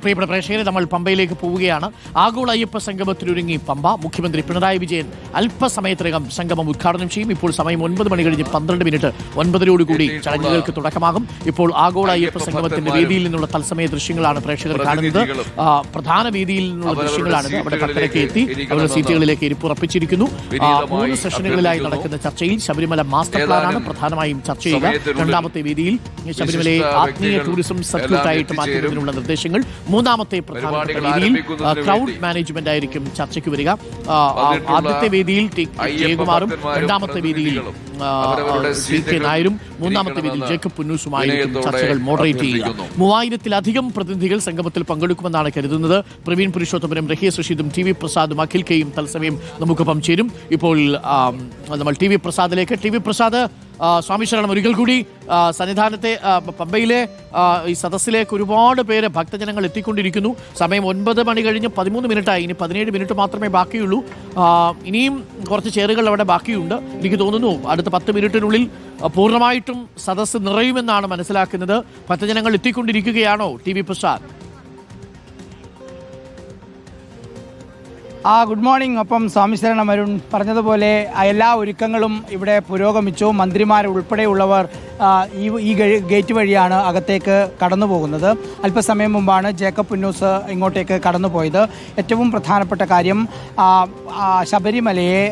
പ്രിയപ്പെട്ട പ്രേക്ഷകരെ, നമ്മൾ പമ്പയിലേക്ക് പോവുകയാണ്. ആഗോള അയ്യപ്പ സംഗമത്തിനൊരുങ്ങി പമ്പ. മുഖ്യമന്ത്രി പിണറായി വിജയൻ അല്പസമയത്തിനകം സംഗമം ഉദ്ഘാടനം ചെയ്യും. ഇപ്പോൾ സമയം 9 മണി കഴിഞ്ഞ് 12 മിനിറ്റ്. 9:00 ചടങ്ങുകൾക്ക് തുടക്കമാകും. ഇപ്പോൾ ആഗോള അയ്യപ്പ സംഗമത്തിന്റെ വേദിയിൽ നിന്നുള്ള തത്സമയ ദൃശ്യങ്ങളാണ് പ്രേക്ഷകർ കാണുന്നത്. പ്രധാന വേദിയിൽ നിന്നുള്ള ദൃശ്യങ്ങളാണ്. അവിടെ പത്തരയ്ക്ക് എത്തി അവരുടെ സീറ്റുകളിലേക്ക് ഇരിപ്പുറപ്പിച്ചിരിക്കുന്നു. 3 സെഷനുകളിലായി നടക്കുന്ന ചർച്ചയിൽ ശബരിമല മാസ്റ്റർ പ്ലാനാണ് പ്രധാനമായും ചർച്ച ചെയ്യുക. രണ്ടാമത്തെ വേദിയിൽ ശബരിമലയെ ആത്മീയ ടൂറിസം സർക്യൂട്ടായിട്ട് മാറ്റുന്നതിനുള്ള നിർദ്ദേശങ്ങൾ. മൂന്നാമത്തെ പ്രധാനപ്പെട്ട വേദിയിൽ ക്രൗഡ് മാനേജ്മെന്റ് ആയിരിക്കും ചർച്ചയ്ക്ക് വരിക. ആദ്യത്തെ വേദിയിൽ ജയകുമാറും, രണ്ടാമത്തെ വേദിയിൽ CK നായരും, മൂന്നാമത്തെ വേദിയിൽ ജേക്കബ് പുന്നൂസുമായിരിക്കും ചർച്ചകൾ മോഡറേറ്റ് ചെയ്യുക. 3000-ലധികം പ്രതിനിധികൾ സംഗമത്തിൽ പങ്കെടുക്കുമെന്നാണ് കരുതുന്നത്. പ്രവീൺ പുരുഷോത്തമനും, റഹീസ് റഷീദും, TV പ്രസാദും, അഖിൽ കെയും തത്സമയം നമുക്കൊപ്പം ചേരും. ഇപ്പോൾ നമ്മൾ TV പ്രസാദിലേക്ക്. TV പ്രസാദ്, സ്വാമി ശരണം. ഒരിക്കൽ കൂടി സന്നിധാനത്തെ പമ്പയിലെ ഈ സദസ്സിലേക്ക് ഒരുപാട് പേര് ഭക്തജനങ്ങൾ എത്തിക്കൊണ്ടിരിക്കുന്നു. സമയം 9 മണി കഴിഞ്ഞ് 13 മിനിറ്റായി. ഇനി 17 മിനിറ്റ് മാത്രമേ ബാക്കിയുള്ളൂ. ഇനിയും കുറച്ച് ചെയറുകൾ അവിടെ ബാക്കിയുണ്ട്. എനിക്ക് തോന്നുന്നു അടുത്ത 10 മിനിറ്റിനുള്ളിൽ പൂർണ്ണമായിട്ടും സദസ്സ് നിറയുമെന്നാണ് മനസ്സിലാക്കുന്നത്. ഭക്തജനങ്ങൾ എത്തിക്കൊണ്ടിരിക്കുകയാണോ TV പ്രസാദ്? Good morning. ഒപ്പം സ്വാമി ശരണം അരുൺ പറഞ്ഞതുപോലെ എല്ലാ ഒരുക്കങ്ങളും ഇവിടെ പുരോഗമിച്ചു. മന്ത്രിമാരുൾപ്പെടെയുള്ളവർ ഈ ഗേറ്റ് വഴിയാണ് അകത്തേക്ക് കടന്നു പോകുന്നത്. അല്പസമയം മുമ്പാണ് ജേക്കബ് പുന്നൂസ് ഇങ്ങോട്ടേക്ക് കടന്നുപോയത്. ഏറ്റവും പ്രധാനപ്പെട്ട കാര്യം ശബരിമലയെ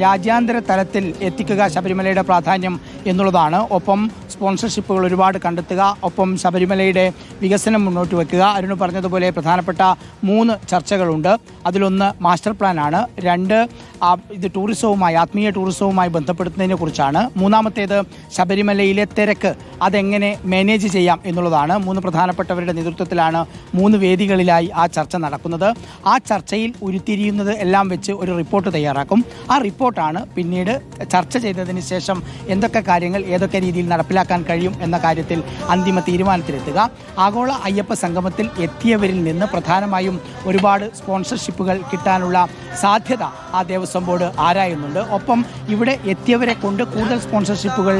രാജ്യാന്തര തലത്തിൽ എത്തിക്കുക, ശബരിമലയുടെ പ്രാധാന്യം എന്നുള്ളതാണ്. ഒപ്പം സ്പോൺസർഷിപ്പുകൾ ഒരുപാട് കണ്ടെത്തുക, ഒപ്പം ശബരിമലയുടെ വികസനം മുന്നോട്ട് വയ്ക്കുക. അരുണ് പറഞ്ഞതുപോലെ പ്രധാനപ്പെട്ട 3 ചർച്ചകളുണ്ട്. അതിലൊന്ന് മാസ്റ്റർ പ്ലാനാണ്. 2 ഇത് ടൂറിസവുമായി, ആത്മീയ ടൂറിസവുമായി ബന്ധപ്പെടുത്തുന്നതിനെ കുറിച്ചാണ്. മൂന്നാമത്തേത് ശബരിമലയിലെ തിരക്ക് അതെങ്ങനെ മാനേജ് ചെയ്യാം എന്നുള്ളതാണ്. 3 പ്രധാനപ്പെട്ടവരുടെ നേതൃത്വത്തിലാണ് 3 വേദികളിലായി ആ ചർച്ച നടക്കുന്നത്. ആ ചർച്ചയിൽ ഉരുത്തിരിയുന്നത് എല്ലാം വെച്ച് ഒരു റിപ്പോർട്ട് തയ്യാറാക്കും. ആ റിപ്പോർട്ടാണ് പിന്നീട് ചർച്ച ചെയ്തതിന് ശേഷം എന്തൊക്കെ കാര്യങ്ങൾ ഏതൊക്കെ രീതിയിൽ നടപ്പിലാക്കാൻ കഴിയും എന്ന കാര്യത്തിൽ അന്തിമ തീരുമാനത്തിലെത്തുക. ആഗോള അയ്യപ്പ സംഗമത്തിൽ എത്തിയവരിൽ നിന്ന് പ്രധാനമായും ഒരുപാട് സ്പോൺസർഷിപ്പുകൾ കിട്ടാനുള്ള സാധ്യത ആ ദേവസ്വം ബോർഡ് ആരായുന്നുണ്ട്. ഒപ്പം ഇവിടെ എത്തിയവരെ കൊണ്ട് കൂടുതൽ സ്പോൺസർഷിപ്പുകൾ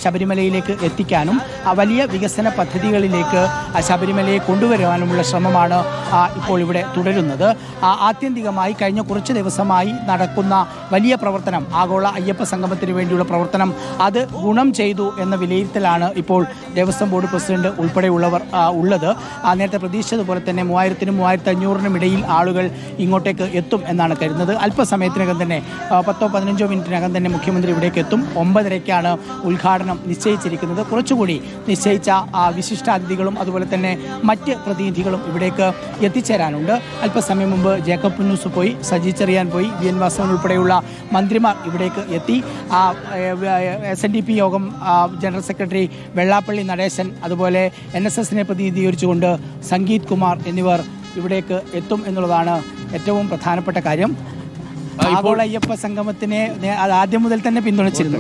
ശബരിമലയിലേക്ക് എത്തിക്കാനും വലിയ വികസന പദ്ധതികളിലേക്ക് ശബരിമലയെ കൊണ്ടുവരാനുമുള്ള ശ്രമമാണ് ഇപ്പോൾ ഇവിടെ തുടരുന്നത്. ആത്യന്തികമായി കഴിഞ്ഞ കുറച്ച് ദിവസമായി നടക്കുന്ന വലിയ പ്രവർത്തനം, ആഗോള അയ്യപ്പ സംഗമത്തിന് വേണ്ടിയുള്ള പ്രവർത്തനം, അത് ഗുണം ചെയ്തു എന്ന വിലയിരുത്തലാണ് ഇപ്പോൾ ദേവസ്വം ബോർഡ് പ്രസിഡന്റ് ഉൾപ്പെടെയുള്ളവർ ഉള്ളത്. നേരത്തെ പ്രതീക്ഷിച്ചതുപോലെ തന്നെ 3000-നും 3500-നും ഇടയിൽ ആളുകൾ ഇങ്ങോട്ടേക്ക് എത്തും എന്നാണ് കരുതുന്നത്. അല്പസമയത്തിനകം തന്നെ 10-15 മിനിറ്റിനകം തന്നെ മുഖ്യമന്ത്രി ഇവിടേക്ക് എത്തും. 9:30-ക്കാണ് ഉദ്ഘാടനം നിശ്ചയിച്ചിരിക്കുന്നത്. കുറച്ചുകൂടി നിശ്ചയിച്ച വിശിഷ്ടാതിഥികളും അതുപോലെ തന്നെ മറ്റ് പ്രതിനിധികളും ഇവിടേക്ക് എത്തിച്ചേരാനുണ്ട്. അല്പസമയം മുമ്പ് ജേക്കബ് പുന്നൂസ് പോയി, സജി ചെറിയാൻ പോയി, VN വാസവൻ ഉൾപ്പെടെയുള്ള മന്ത്രിമാർ ഇവിടേക്ക് എത്തി. SNDP യോഗം ജനറൽ സെക്രട്ടറി വെള്ളാപ്പള്ളി നടേശൻ, അതുപോലെ NSSനെ പ്രതിനിധീകരിച്ചുകൊണ്ട് സംഗീത് കുമാർ എന്നിവർ ഇവിടേക്ക് എത്തും എന്നുള്ളതാണ് ഏറ്റവും പ്രധാനപ്പെട്ട കാര്യം. ആഗോള അയ്യപ്പ സംഗമത്തിനെ അത് ആദ്യം മുതൽ തന്നെ പിന്തുണച്ചിരുന്നു.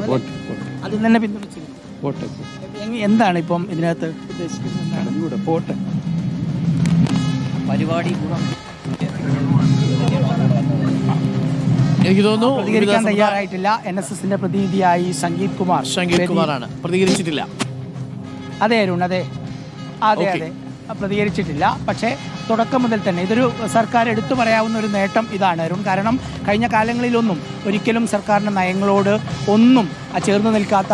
അതിൽ തന്നെ പിന്തുണച്ചിരുന്നു. എന്താണ് ഇപ്പം ഇതിനകത്ത് ഉദ്ദേശിക്കുന്നത്? പരിപാടി എനിക്ക് തോന്നുന്നു പ്രതികരിക്കാൻ തയ്യാറായിട്ടില്ല. NSSന്റെ പ്രതിനിധിയായി സംഗീത് കുമാറാണ് പ്രതികരിച്ചിട്ടില്ല. അതെ അരുൺ, അതെ പ്രതികരിച്ചിട്ടില്ല. പക്ഷേ തുടക്കം മുതൽ തന്നെ ഇതൊരു സർക്കാർ എടുത്തു പറയാവുന്ന ഒരു നേട്ടം ഇതാണ് അരുൺ. കാരണം കഴിഞ്ഞ കാലങ്ങളിലൊന്നും ഒരിക്കലും സർക്കാരിൻ്റെ നയങ്ങളോട് ഒന്നും ചേർന്ന് നിൽക്കാത്ത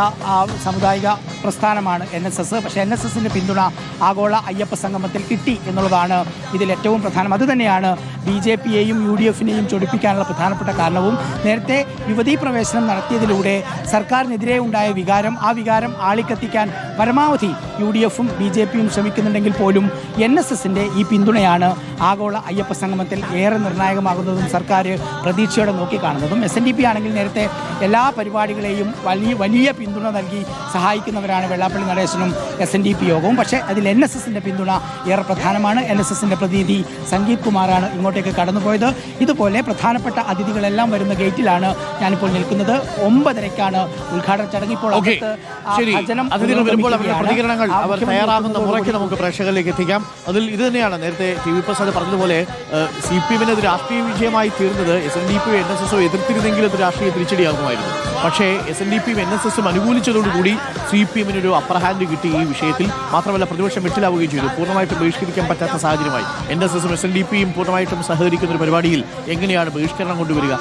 സാമുദായിക പ്രസ്ഥാനമാണ് NSS. പക്ഷേ NSSന്റെ പിന്തുണ ആഗോള അയ്യപ്പ സംഗമത്തിൽ കിട്ടി എന്നുള്ളതാണ് ഇതിൽ ഏറ്റവും പ്രധാനം. അതുതന്നെയാണ് BJPയെയും UDFനെയും ചൊടിപ്പിക്കാനുള്ള പ്രധാനപ്പെട്ട കാരണവും. നേരത്തെ യുവതീ പ്രവേശനം നടത്തിയതിലൂടെ സർക്കാരിനെതിരെ ഉണ്ടായ വികാരം, ആ വികാരം ആളിക്കത്തിക്കാൻ പരമാവധി UDFും BJPയും ശ്രമിക്കുന്നുണ്ടെങ്കിൽ പോലും NSSന്റെ ഈ പിന്തുണയാണ് ആഗോള അയ്യപ്പ സംഗമത്തിൽ ഏറെ നിർണായകമാകുന്നതും സർക്കാർ പ്രതീക്ഷയോടെ നോക്കിക്കാണുന്നതും. SNDP ആണെങ്കിൽ നേരത്തെ എല്ലാ പരിപാടികളെയും വലിയ പിന്തുണ നൽകി സഹായിക്കുന്നവരാണ് വെള്ളാപ്പള്ളി നടേശനും SNDP യോഗവും. പക്ഷേ അതിൽ NSSന്റെ പിന്തുണ ഏറെ പ്രധാനമാണ്. NSSന്റെ പ്രതിനിധി സംഗീത് കുമാറാണ് ഇങ്ങോട്ടേക്ക് കടന്നുപോയത്. ഇതുപോലെ പ്രധാനപ്പെട്ട അതിഥികളെല്ലാം വരുന്ന ഗേറ്റിലാണ് ഞാനിപ്പോൾ നിൽക്കുന്നത്. 9:30-ക്കാണ് ഉദ്ഘാടന ചടങ്ങ്. ഇപ്പോൾ പ്രതികരണങ്ങൾ അവർ തയ്യാറാകുന്ന മുറയ്ക്ക് നമുക്ക് പ്രേക്ഷകരിലേക്ക് എത്തിക്കാം. അതിൽ ഇത് തന്നെയാണ് നേരത്തെ ടി വി പ്രസാദ് പറഞ്ഞതുപോലെ CPM-ന് അത് രാഷ്ട്രീയ വിജയമായി തീർന്നത് SNDP NSS എതിർത്തിരുന്നെങ്കിൽ അത് രാഷ്ട്രീയ തിരിച്ചടിയാകുമായിരുന്നു. പക്ഷേ SNDP-യും NSS അനുകൂലിച്ചതോടുകൂടി CPM-ന് ഒരു അപ്പർ ഹാൻഡ് കിട്ടി ഈ വിഷയത്തിൽ. മാത്രമല്ല പ്രതിപക്ഷം വെട്ടിലാവുകയും ചെയ്തു. പൂർണ്ണമായിട്ടും ബഹിഷ്കരിക്കാൻ പറ്റാത്ത സാഹചര്യമായി. NSS-ഉം SNDP-യും പൂർണ്ണമായിട്ടും സഹകരിക്കുന്ന ഒരു പരിപാടിയിൽ എങ്ങനെയാണ് ബഹിഷ്കരണം കൊണ്ടുവരിക?